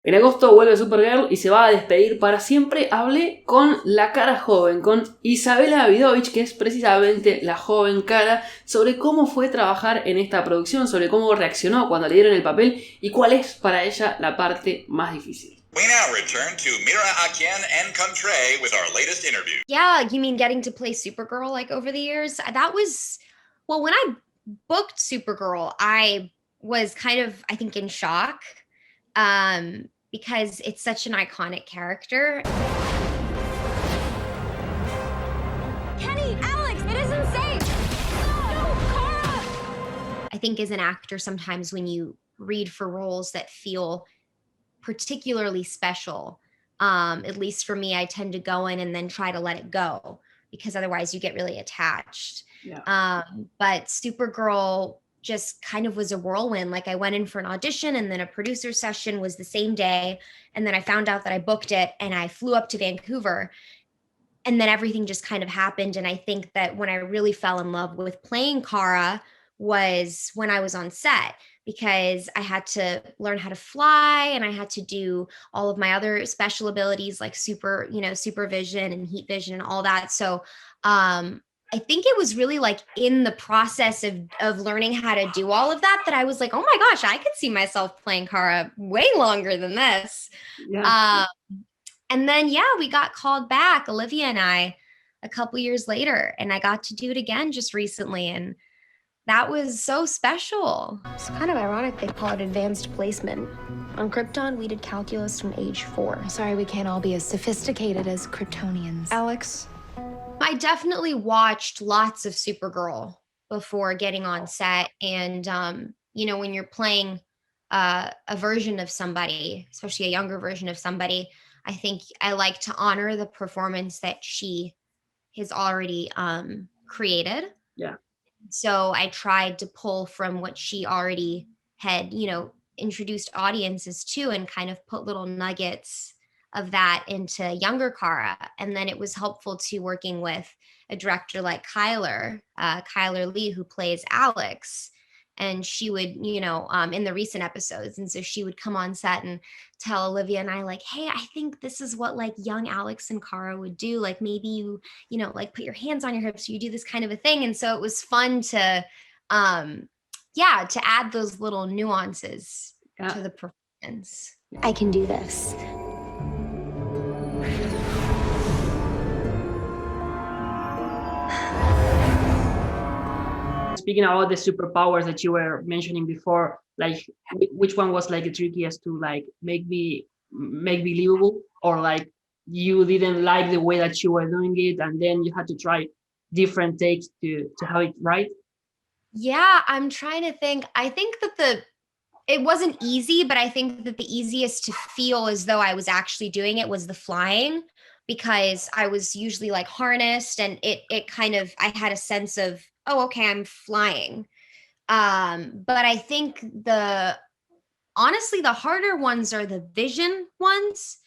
En agosto vuelve Supergirl y se va a despedir para siempre. Hablé con la Kara joven, con Izabela Vidovic, que es precisamente la joven Kara, sobre cómo fue trabajar en esta producción, sobre cómo reaccionó cuando le dieron el papel y cuál es para ella la parte más difícil. We now return to Mira Akian and Contre with our latest interview. Yeah, you mean getting to play Supergirl like over the years? That was, well, when I booked Supergirl, I was kind of, I think, in shock because it's such an iconic character. Kenny, Alex, it isn't safe. No, Kara. I think as an actor, sometimes when you read for roles that feel particularly special, at least for me, I tend to go in and then try to let it go because otherwise you get really attached. Yeah. But Supergirl just kind of was a whirlwind. Like I went in for an audition and then a producer session was the same day. And then I found out that I booked it and I flew up to Vancouver and then everything just kind of happened. And I think that when I really fell in love with playing Kara was when I was on set, because I had to learn how to fly and I had to do all of my other special abilities like supervision and heat vision and all that. So I think it was really like in the process of learning how to do all of that I was like, oh my gosh, I could see myself playing Kara way longer than this. Yeah. And then, yeah, we got called back, Olivia and I, a couple years later, and I got to do it again just recently. And that was so special. It's kind of ironic they call it advanced placement. On Krypton, we did calculus from age 4. Sorry, we can't all be as sophisticated as Kryptonians. Alex? I definitely watched lots of Supergirl before getting on set. And, when you're playing a version of somebody, especially a younger version of somebody, I think I like to honor the performance that she has already created. Yeah. So I tried to pull from what she already had, introduced audiences to and kind of put little nuggets of that into younger Kara. And then it was helpful to working with a director like Kyler Lee, who plays Alex. And she would, in the recent episodes. And so she would come on set and tell Olivia and I like, hey, I think this is what like young Alex and Kara would do. Like maybe you like put your hands on your hips, you do this kind of a thing. And so it was fun to, to add those little nuances to the performance. I can do this. Speaking about the superpowers that you were mentioning before, like which one was like the trickiest to like make believable, or like you didn't like the way that you were doing it and then you had to try different takes to have it right? Yeah, I'm trying to think. I think that it wasn't easy, but I think that the easiest to feel as though I was actually doing it was the flying, because I was usually like harnessed and it kind of, I had a sense of, oh, okay, I'm flying. But I think honestly, the harder ones are the vision ones.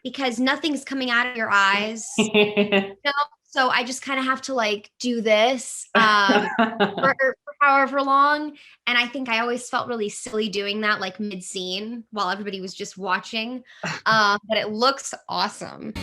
Because nothing's coming out of your eyes. So I just kind of have to like do this for however long. And I think I always felt really silly doing that like mid-scene while everybody was just watching. But it looks awesome.